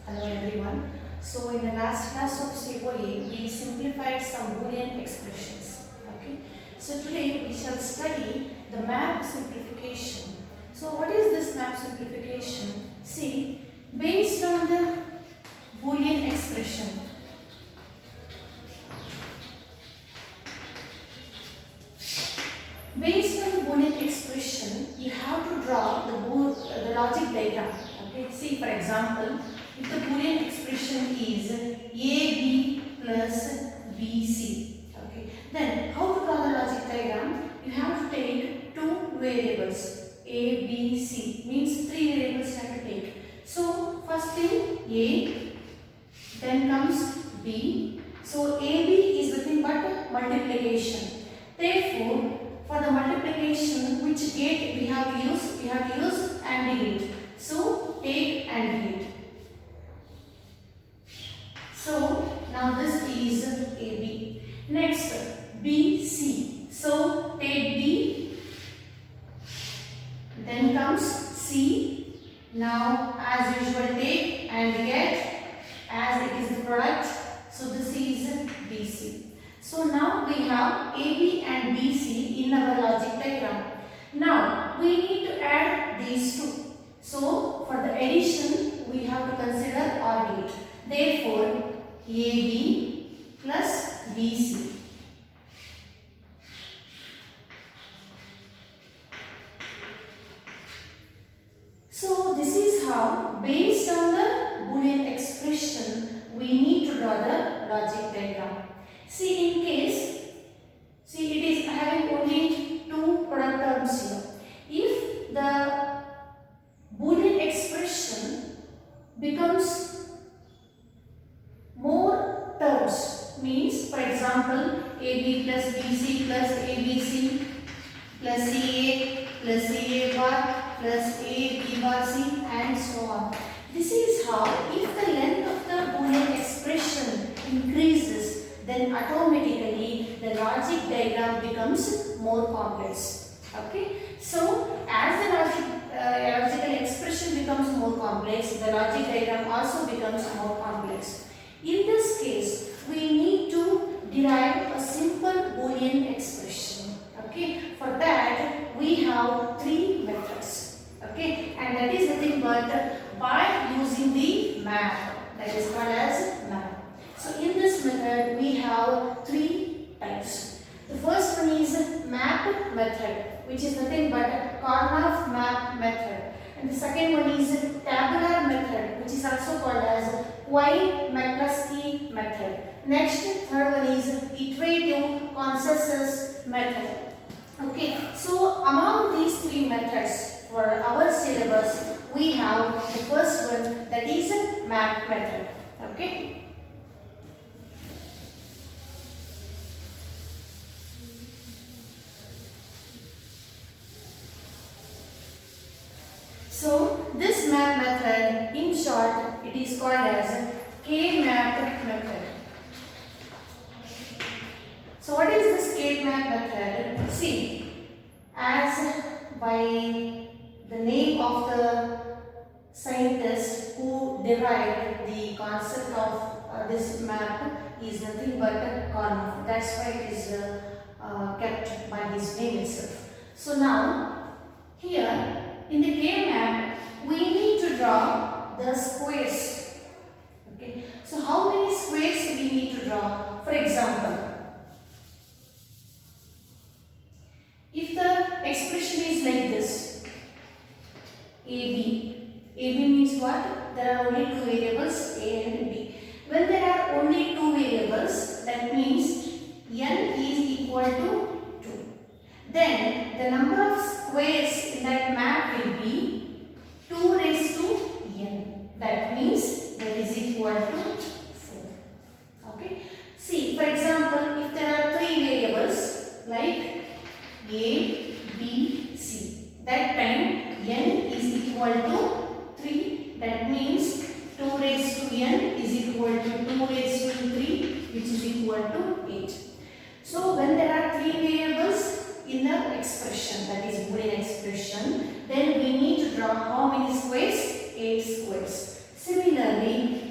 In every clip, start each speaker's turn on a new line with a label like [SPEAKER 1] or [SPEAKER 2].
[SPEAKER 1] Hello everyone. So in the last class of COA, we simplified some Boolean expressions. Okay. So today we shall study the map simplification. So what is this map simplification? See, based on the Boolean expression, you have to draw the logic diagram. Okay. See, for example, if the Boolean expression is AB plus BC, okay, then how to draw the logic diagram? You have to take two variables, A, B, C, means three variables you have to take. So first thing A, then comes B. So AB is nothing but multiplication. Therefore, for the multiplication, which gate we have to use? We have to use AND gate. So take AND gate. So now this is AB. Next BC. So take B. Then comes C. Now as usual take AND get, as it is the product. So this is BC. So now we have AB and BC in our logic diagram. Now we need to add these two. So for the addition we have to consider OR gate. Therefore AB plus BC. So this is how, based on the Boolean expression, we need to draw the logic diagram. See, in case, see, it is having only two product terms here. If the Boolean expression becomes more terms, means, for example, AB plus BC plus ABC plus CA plus CA bar plus A B bar C and so on. This is how, if the length of the Boolean expression increases, then automatically the logic diagram becomes more complex. Okay. So as the logical expression becomes more complex, the logic diagram also becomes more complex. In this case, we need to derive a simple Boolean expression. Okay. For that, we have three methods. Okay. And that is nothing but by using the map, that is called as map. So in this method we have three types. The first one is map method, which is nothing but Karnaugh map method. And the second one is tabular method, which is also called as Quine-McCluskey method. Next, third one is iterative consensus method. Okay, so among these three methods for our syllabus, we have the first one, that is map method. Okay. So this map method, in short, it is called as K-map method. So what is this K-map method? See, as by the name of the scientist who derived the concept of this map is nothing but Karnaugh. That's why it is kept by his name itself. So now, here in the K-map, we need to draw the squares. Okay. So how many squares we need to draw? For example, if the expression is like this, AB means what? There are only two variables, A and B. When there are only two variables, that means n is equal to 2. Then the number of squares in that map will be 2 raised to n. That means that is equal to 4. Okay. See, for example, if there are three variables like A, B, C, that time n is equal to 3. That means 2 raised to n is equal to 2 raised to 3, which is equal to 8. So when there are three variables in the expression, that is Boolean expression, then we need to draw how many squares? 8 squares. Similarly,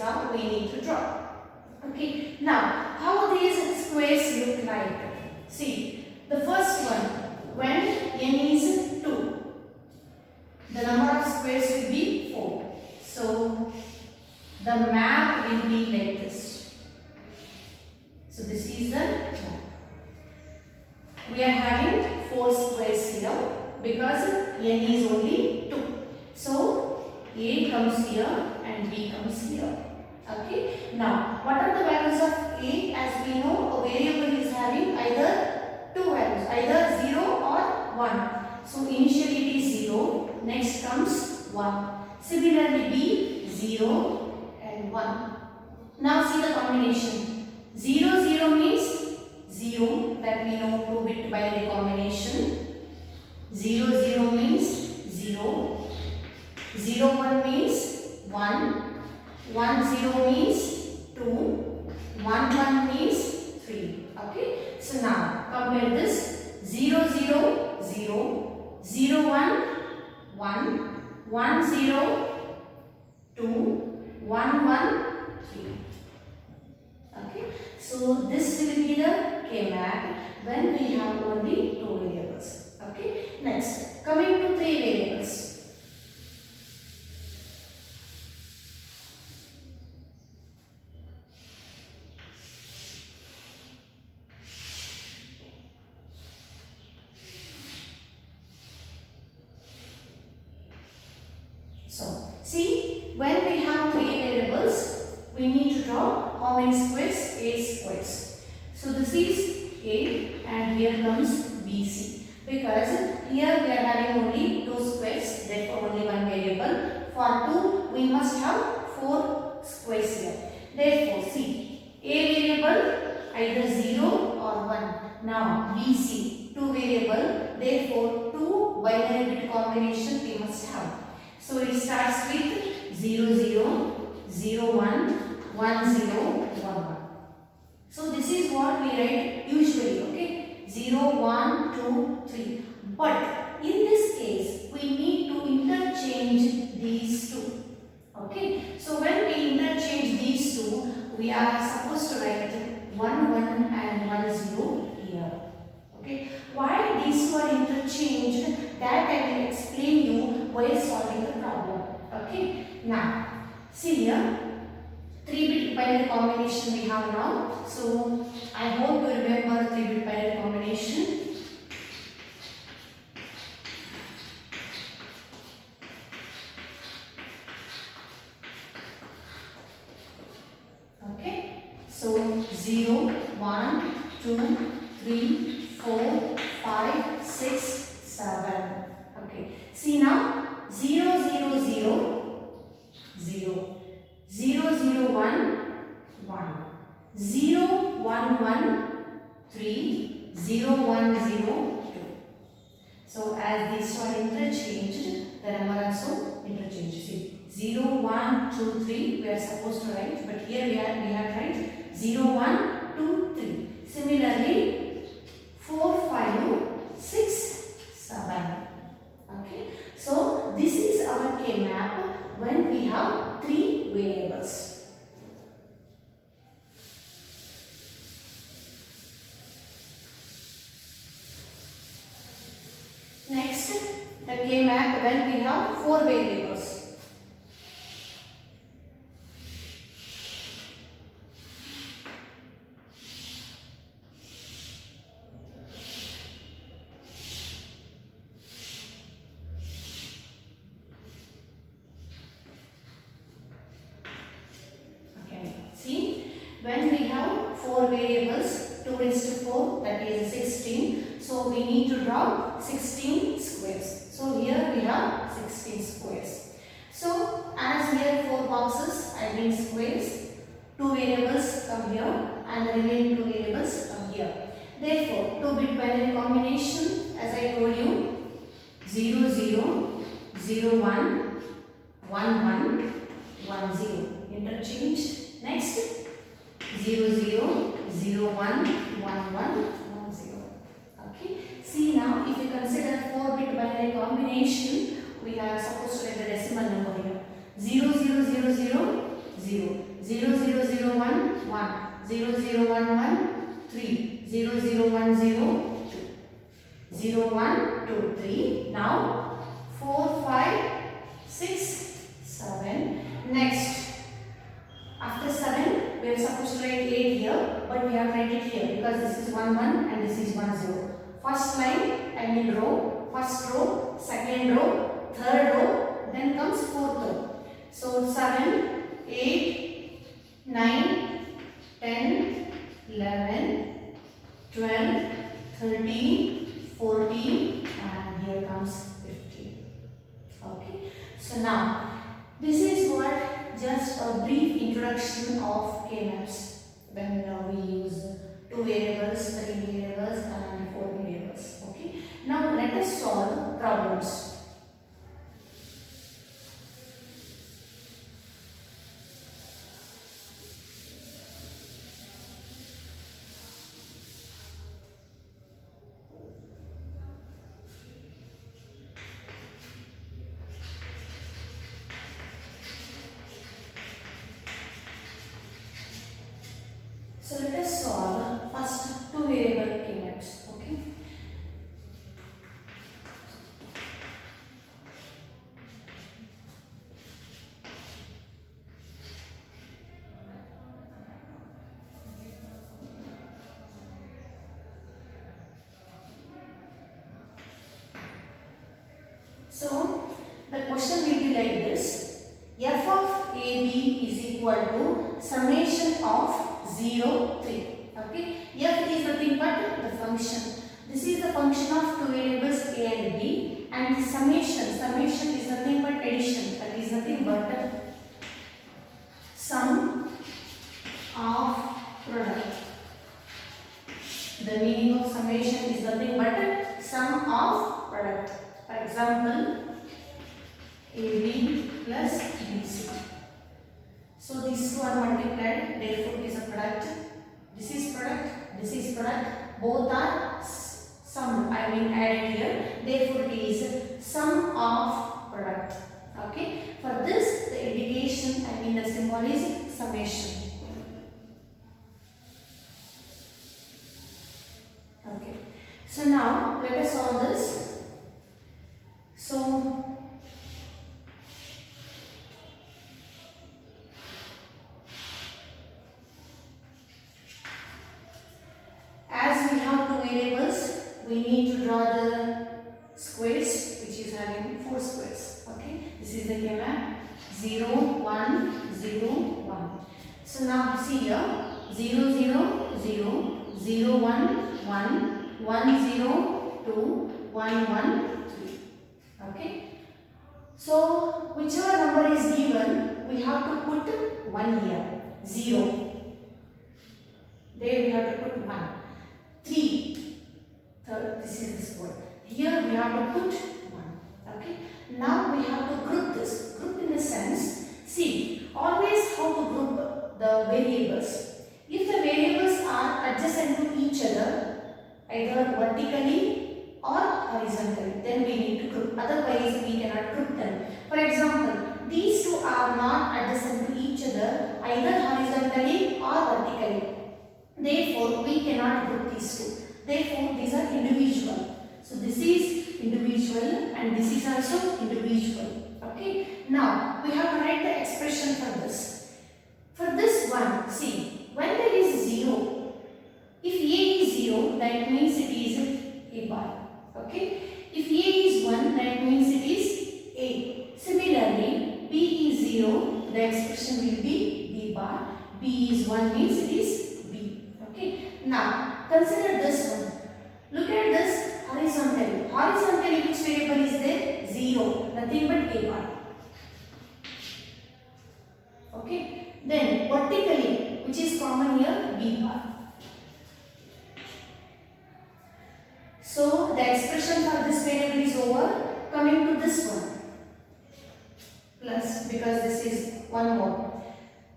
[SPEAKER 1] how we need to draw. Okay, now how these squares look like? See, the first one, when n is 2, the number of squares will be 4. So the map will be like this. So this is the map. We are having 4 squares here because n is only 2. So A comes here and B comes here. Okay. Now, what are the values of A? As we know, a variable is having either 2 values, either 0 or 1. So initially it is 0, next comes 1. Similarly, B 0 and 1. Now see the combination. 0 0 means 0, that we know 2-bit binary combination. 0 0 means 0. 0 1 means 1. 1 0 means 2. 1 1 means 3. Okay. So now compare this. 0 0 0. 0 1 1. 1 0 2. 1 1 3. Okay. So this will be the K-map when we have only 2 variables. Okay. Next, coming to 3 variables. So, see, when we have 3 variables, we need to draw how many squares? 8 squares. So, this is A and here comes BC. Because here we are having only 2 squares, therefore only 1 variable. For 2, we must have 4 squares here. Therefore, see, A variable either 0 or 1. Now, BC, 2 variable, therefore 2 binary bit combination we must have. So it starts with 0 0, 0 1, 1 0, 1 1. So this is what we write usually, okay? 0, 1, 2, 3. But in this case, we need to interchange these two. Okay? So when we interchange these two, we are supposed to write 1 1 and 1 0 here. Okay? Why these two are interchanged? That I will explain you while solving the problem. Okay? Now, see here, 3-bit binary combination we have now. So, I hope you remember 3-bit binary combination. Okay? So, 0, 1, 2, 3, 4, 5, 6, 7. Okay. See now, 0, 0, 0, 0. 0, 0, 1, 1. 0, 1, 1, 3. 0, 1, 0, 2. So, as these two are interchanged, the number also interchanged. See, 0, 1, 2, 3 we are supposed to write, but here we have to write 0, 1, 2, 3. Similarly, 4, 5, 6, 7. Okay. So, this is our K-map when we have 3 variables. Next, the K-map when we have 4 variables. When we have 4 variables, 2 is to 4, that is 16. So we need to draw 16 squares. So here we have 16 squares. So as here 4 boxes, I bring squares. 2 variables come here and the remaining 2 variables come here. Therefore, 2-bit binary combination, as I told you, 0 0, 0 1, 1 1, 1 0. Interchange. Next. 0 0, 0 1, 1 1, 1 0. Okay. See now, if you consider 4-bit binary combination, we are supposed to write the decimal number here. 0 0 0 0 0. 0 0 1 1 3, 0 0 1 0 2, 0 1 2 3. Now 4 5 6 7. Next, after 7 we are supposed to write 8 here, but we have write it here because this is 1 1 and this is 1 0. First line, I mean row, first row, second row, third row, then comes fourth row. So 7 8 9 10 11 12 13 14 and here comes 15. Okay, so now this is what just a brief introduction of K-maps when we use 2 variables, 3 variables and 4 variables. Okay, now let us solve problems. So let us solve first 2 variable K-maps. Okay. So the question will be like this: f of AB is equal to summation of 0 3. Okay, f is nothing but the function. This is the function of 2 variables a and b, and the summation is nothing but addition. That is nothing but sum of product. The meaning of summation is nothing but sum of product. For example, AB plus BC. So these two are multiplied, therefore it is a product. This is product, this is product. Both are summed, I mean added here. Therefore it is sum of product. Okay. For this, the indication, I mean the symbol is summation. Okay. So now let us solve this. So as we have 2 variables, we need to draw the squares, which is having 4 squares. Okay, this is the K-map 0 1 0 1. So now see here 0 0 0 0 1 1 1 0 2 1 1 3. Okay, so whichever number is given, we have to put 1 here. 0, there we have to put 1. 3, third, this is the square. Here we have to put 1. Okay, now we have to group this. Group in the sense, see, always how to group the variables. If the variables are adjacent to each other, either vertically or horizontally, then we need to group. Otherwise, we cannot group them. For example, these two are not adjacent to each other, either horizontally or vertically. Therefore, we cannot group these two. Therefore, these are individual. So, this is individual and this is also individual. Okay. Now, we have to write the expression for this. For this one, see, when there is 0, if A is 0, that means it is A bar. Okay. If A is 1, that means it is A. Similarly, B is 0, the expression will be B bar. B is 1 means it is B. Okay. Now, consider this one. Look at this horizontally. Horizontally, which variable is there? 0. Nothing but A bar. Okay. Then, vertically, which is common here? B bar. So, the expression for this variable is over. Coming to this one. Plus, because this is one more.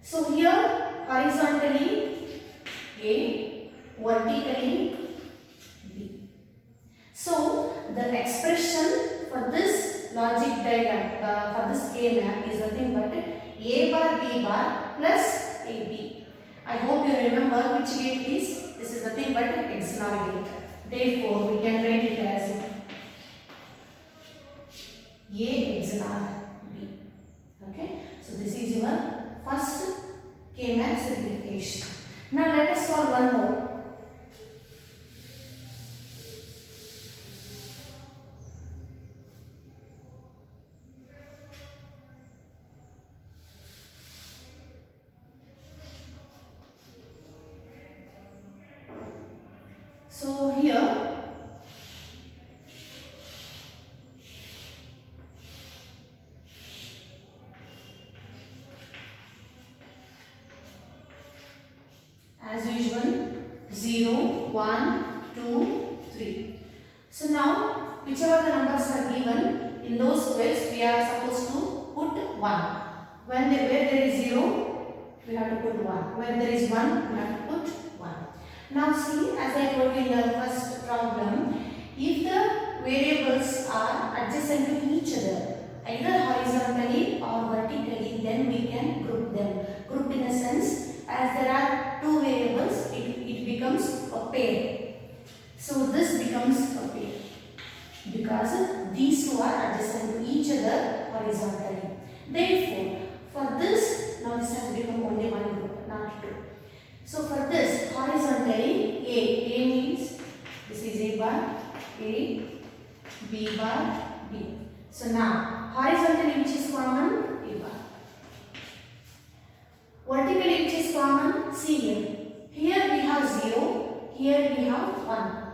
[SPEAKER 1] So, here, horizontally, A, vertically, B. So, the expression for this logic diagram, for this K map is nothing but A bar B bar plus AB. I hope you remember which gate it is. This is nothing but XNOR gate. Therefore, we can write it as A XNOR B. Okay. So this is your first K-map simplification. Now let us solve one more. So here as usual 0, 1, 2, 3. So now whichever the numbers are given in those squares we are supposed to put 1. Where there is 0 we have to put 1. Where there is 1 we have to put 1. Now see, as I told you in the first problem, if the variables are adjacent to each other, either horizontally or vertically, then we can group them. Grouped in a sense, as there are two variables, it becomes a pair. So this becomes a pair because these two are adjacent to each other horizontally. Therefore, for this, now this has become only one group, not two. So for this, horizontally, A means this is A bar, A, B bar, B. So now, horizontally which is common? A bar. Vertically which is common? See here. Here we have 0, here we have 1.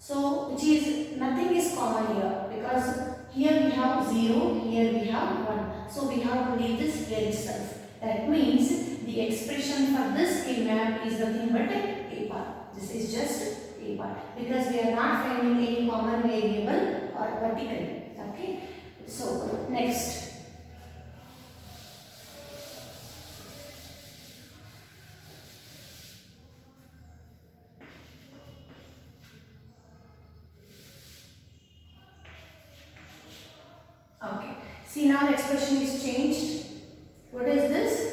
[SPEAKER 1] So which is, nothing is common here because here we have 0, here we have 1. So we have to leave this here itself. That means the expression for this K-map is nothing but A bar. This is just A bar because we are not finding any common variable or vertically. Okay. So next. Okay. See now the expression is changed. What is this?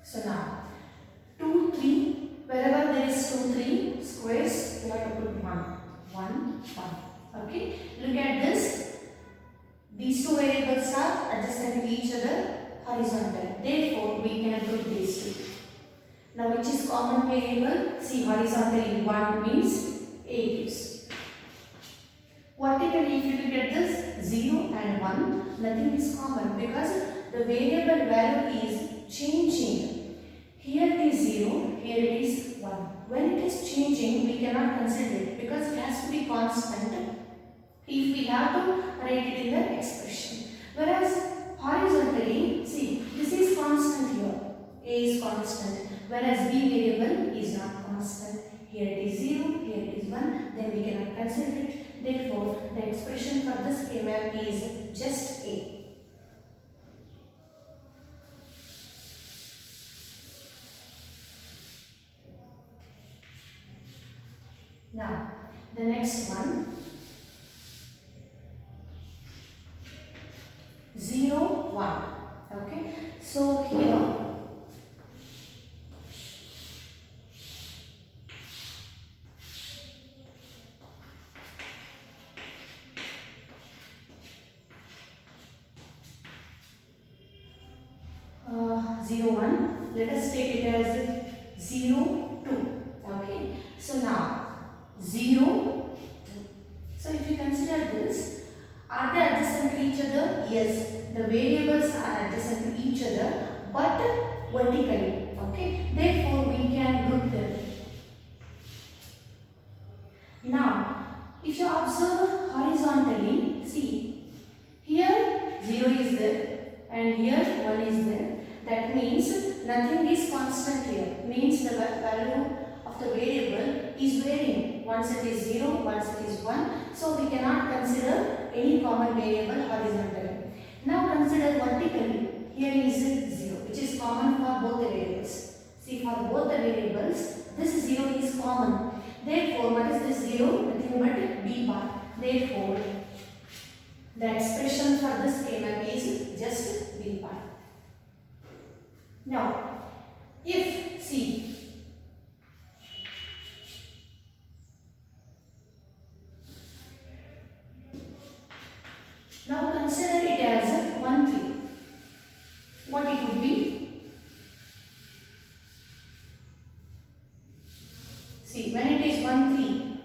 [SPEAKER 1] So now 2, 3, wherever there is 2, 3 squares, we have to put 1, 1, 1. Okay. Look at this. These two variables are adjacent to each other horizontally. Therefore, we can group these two. Now, which is common variable? See, horizontally 1 means A gives. Vertically, if you look at this 0 and 1, nothing is common because the variable value is changing. Here it is 0, here it is 1. When it is changing, we cannot consider it because it has to be constant if we have to write it in the expression. Whereas horizontally, see, this is constant here. A is constant, whereas B variable is not constant. Here it is 0, here it is 1, then we cannot consider it. Therefore, the expression for this K-map is just A. Now, the next one, 0, 1. Okay, so here zero, 1. Let us take it as 0, 2. Okay, so now 0. So if you consider this, are they adjacent to each other? Yes, the variables are adjacent to each other, but vertically. Okay, therefore we can group them. Now, if you observe horizontally, see, here 0 is there and here 1 is there. That means nothing is constant here. Means the value of the variable is varying. Once it is 0, once it is 1. So we cannot consider any common variable horizontally. Now consider vertically. Here is 0, which is common for both the variables. See, for both the variables, this 0 is common. Therefore, what is this 0? Nothing but b bar. Therefore, the expression for this schema is just b bar. Now, if see, now consider it as 1 3. What it would be? See, when it is 1 3,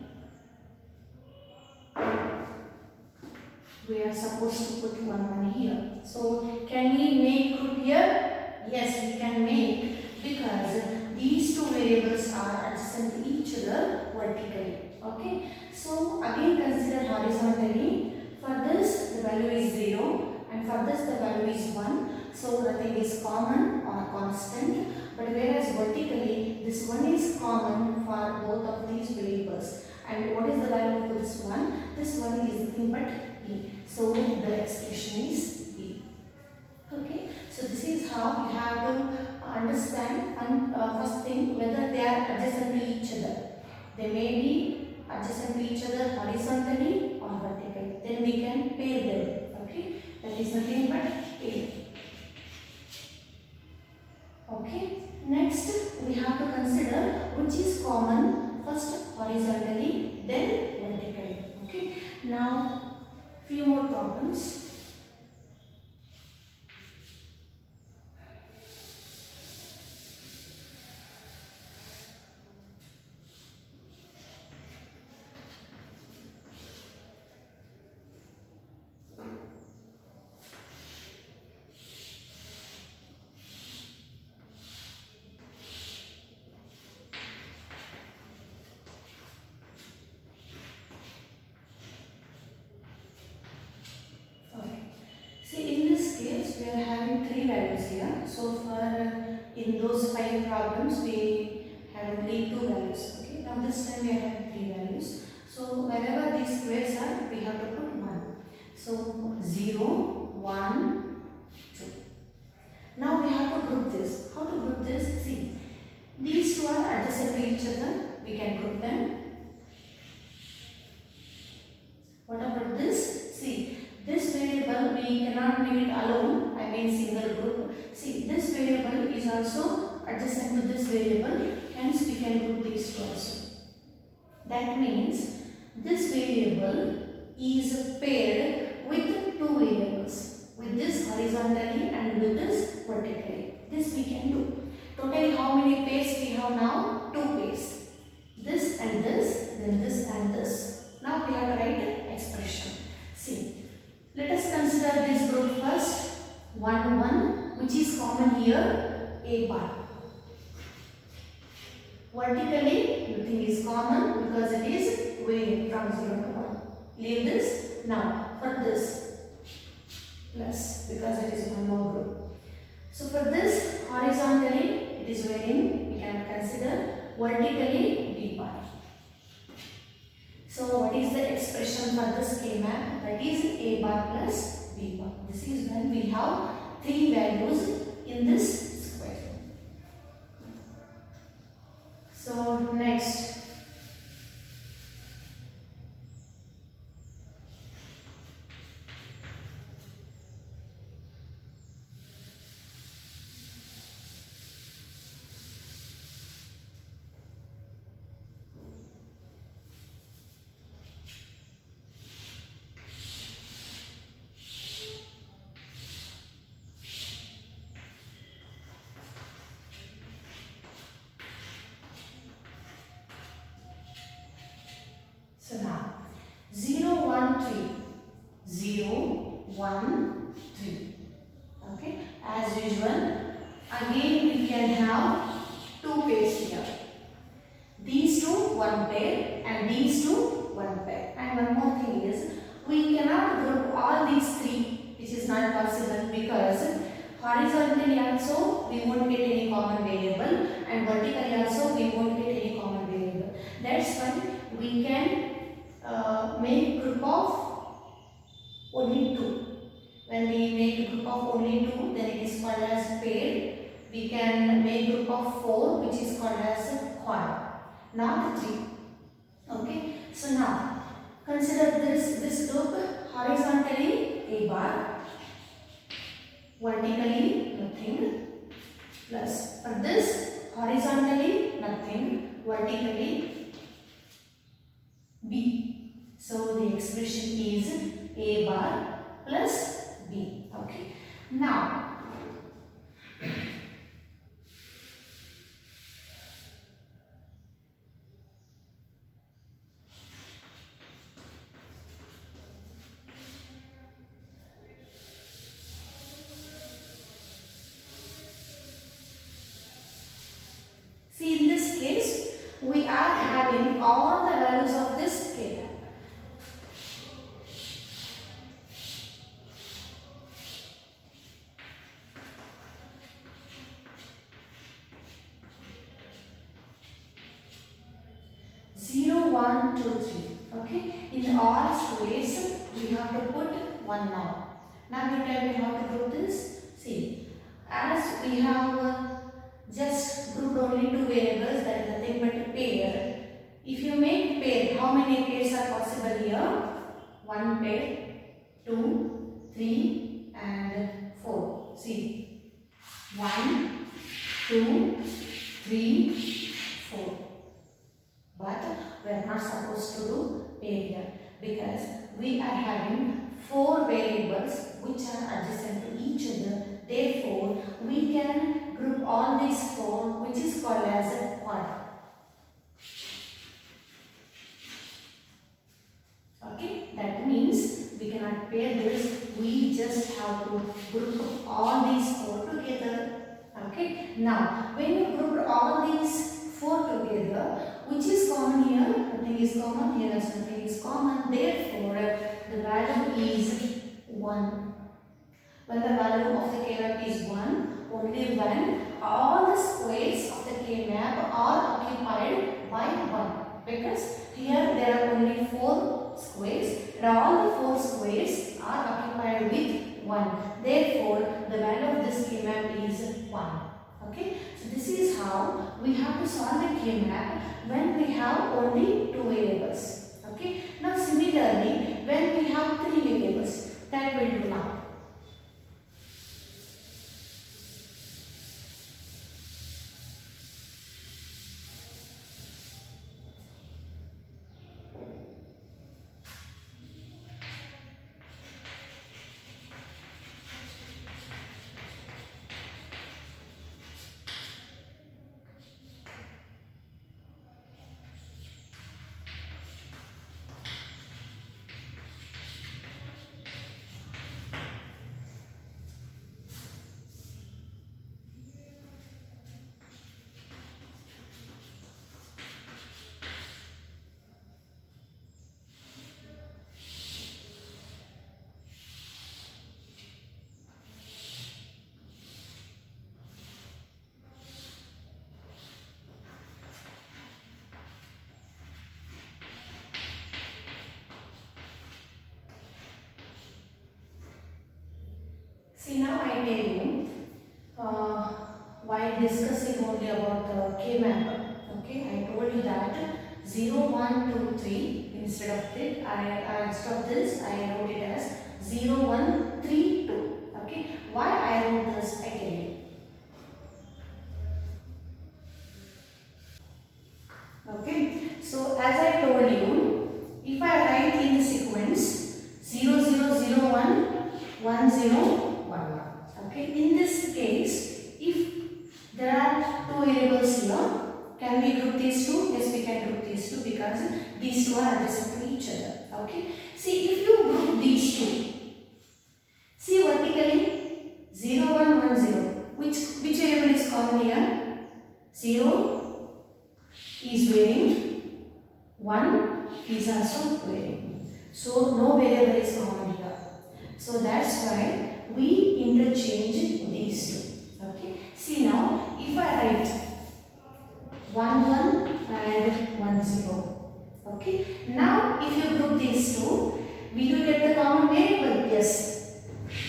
[SPEAKER 1] we are supposed to put 1 here. So, can we make root here? Yes, we can make, because these two variables are adjacent to each other vertically. Okay. So, again consider horizontally. For this, the value is 0, and for this, the value is 1. So, nothing is common or constant. But whereas vertically, this 1 is common for both of these variables. And what is the value of this 1? This 1 is nothing but e. So, the expression is e. Okay. So, this is how you have to understand, and first thing, whether they are adjacent to each other. They may be adjacent to each other horizontally or vertically. Then we can pair them. Okay. That is nothing but a. Okay. Next, we have to consider which is common, first horizontally, then vertically. Okay. Now, few more problems. We are having 3 values here. So for in those 5 problems we have only 2 values. Okay. Now this time we are having 3 values. So wherever these squares are, we have to put 1. So 0, 1, 2. Now we have to group this. How to group this? See, these two are adjacent to each other. We can group them. What about this? See, this variable we cannot leave it alone, I mean single group. See, this variable is also adjacent to this variable, hence we can group these two also. That means this variable is paired with 2 variables, with this horizontally and with this vertically. This we can do. Totally how many pairs we have now? 2 pairs. This and this, then this and this. Now we have to write an expression. See. Let us consider this group first, 1, 1, which is common here, a bar. Vertically, nothing is common because it is way from 0 to 1. Leave this. Now, for this, plus, because it is one more group. So, for this, horizontally, it is varying, we can consider, vertically, b bar. So, what is the expression for the schema? That is a bar plus b bar. This is when we have 3 values in this square. So, next. So now 0, 1, 3. 0, 1, 3. Okay. As usual, again we can have 2 pairs here. These two 1 pair and these two 1 pair. And one more thing is, we cannot group all these 3, which is not possible because horizontally also we won't get any common variable and vertically also we won't get any common variable. That's why we can make group of only 2. When we make group of only 2, then it is called as pair. We can make group of 4, which is called as quad. not 3. Okay, so now consider this group horizontally a bar, vertically nothing, plus for this horizontally nothing, vertically b. So the expression is a bar plus b. Okay, now see, in this case, we are having all the values of this scalar. Zero, 1, 2, 3. Okay. In all squares, we have to put 1 now. Now you tell me how to group this. See, as we have just grouped only 2 variables, that is nothing but a pair. If you make pair, how many pairs are possible here? 1 pair, 2, 3 and 4. See, 1, 2, 3, 4. But we are not supposed to do pair here because we are having 4 variables which are adjacent to each other. Therefore, we can group all these 4, which is called as a quad. Okay, that means we cannot pair this. We just have to group all these 4 together. Okay, now when you group all these 4 together, which is common here? Nothing is common. Here also nothing is common. Therefore, the value is 1. When the value of the K-map is 1, only when all the squares of the K-map are occupied by 1. Because here there are only 4 squares and all the 4 squares are occupied with 1. Therefore, the value of this K-map is 1. Okay, so this is how we have to solve the K-map when we have only 2 variables. Okay, now similarly, when we have 3 variables, that will do now. See, now I tell you, while discussing only about the K-map, okay, I told you that 0, 1, 2, 3, instead of this, I wrote it as 0, 1, 3, 2, okay. Why I wrote this, I tell you. Okay, so as I told you, if I write in the sequence 0, 0, 0, 1, 1, 0, 1. Okay, in this case, if there are 2 variables here, can we group these 2? Yes, we can group these 2 because these 2 are adjacent to each other. Okay, see, if you group these 2, see vertically 0, 1, 1, 0. Which variable is common here? 0 is varying, 1 is also varying. So no variable is common here. So that's why we interchange these 2. Okay. See now, if I write 1, 1 and 1, 0. Okay. Now, if you group these 2, will you get the common variable? Yes.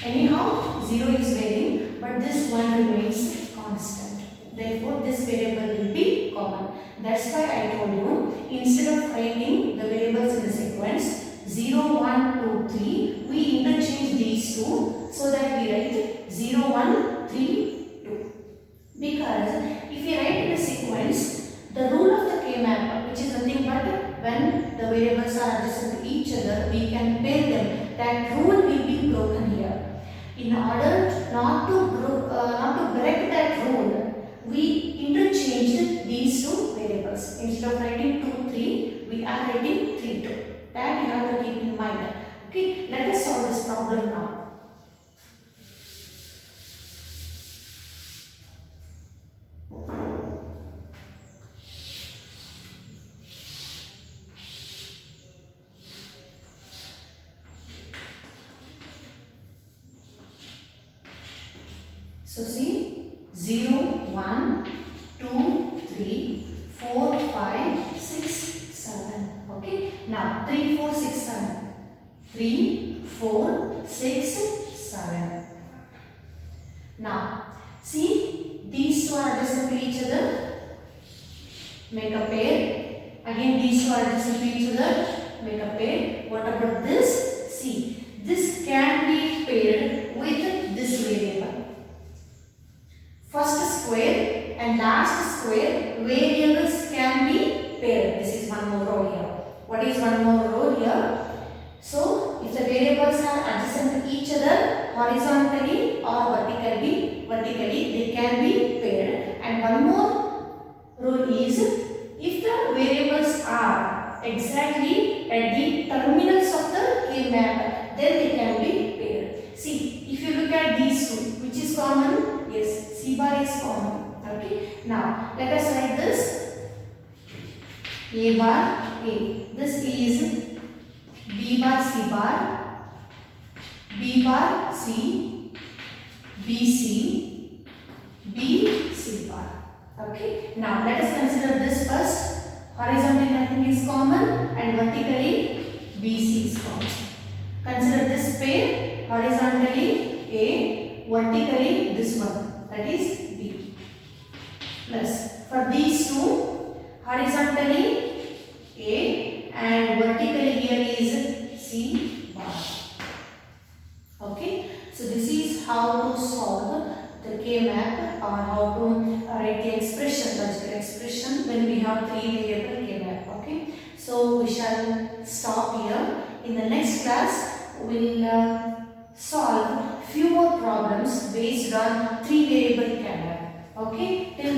[SPEAKER 1] Anyhow, 0 is varying, but this 1 remains constant. Therefore, this variable will be common. That's why I told you, instead of writing the variables in the sequence 0, 1, 2, 3, we interchange these two so that we write 0, 1, 3, 2. Because if we write in a sequence, the rule of the K-map, which is nothing but when the variables are adjacent to each other, we can pair them. That rule will be broken here. In order not to break that rule, we interchanged these two variables. Instead of writing 2, 3, we are writing 3, 2. That you have to keep in mind. Okay, let us solve this problem now. So see, 0, 1, 2, 3, 4, 5, 6, 7. Okay. Now 3, 4, 6, 7. 3, 4, 6, 7. Now see, these two are adjacent to each other. Make a pair. Again these two are adjacent to each other. Make a pair. What about this? See, this can be paired with this variable. First square and last square variables can be paired. This is one more row here. What is one more row here? So, if the variables are adjacent to each other horizontally or vertically, they can be paired. And one more rule is, if the variables are exactly at the terminals of the K-map, then they can be paired. See, if you look at these two, which is common? Yes, C bar is common. Okay. Now, let us write this. A bar A. This is B bar C bar, B bar C, B C, B C bar. Okay. Now, let us consider this first. Horizontally nothing is common and vertically BC is common. Consider this pair. Horizontally A, vertically this one, that is B. Plus for these two, horizontally A and vertically here is C bar. Okay, so this is how to solve the K-map or how to write the expression, logical expression when we have three variable K-map. Okay, so we shall stop here. In the next class, we will solve few more problems based on three variable K-map. Okay, till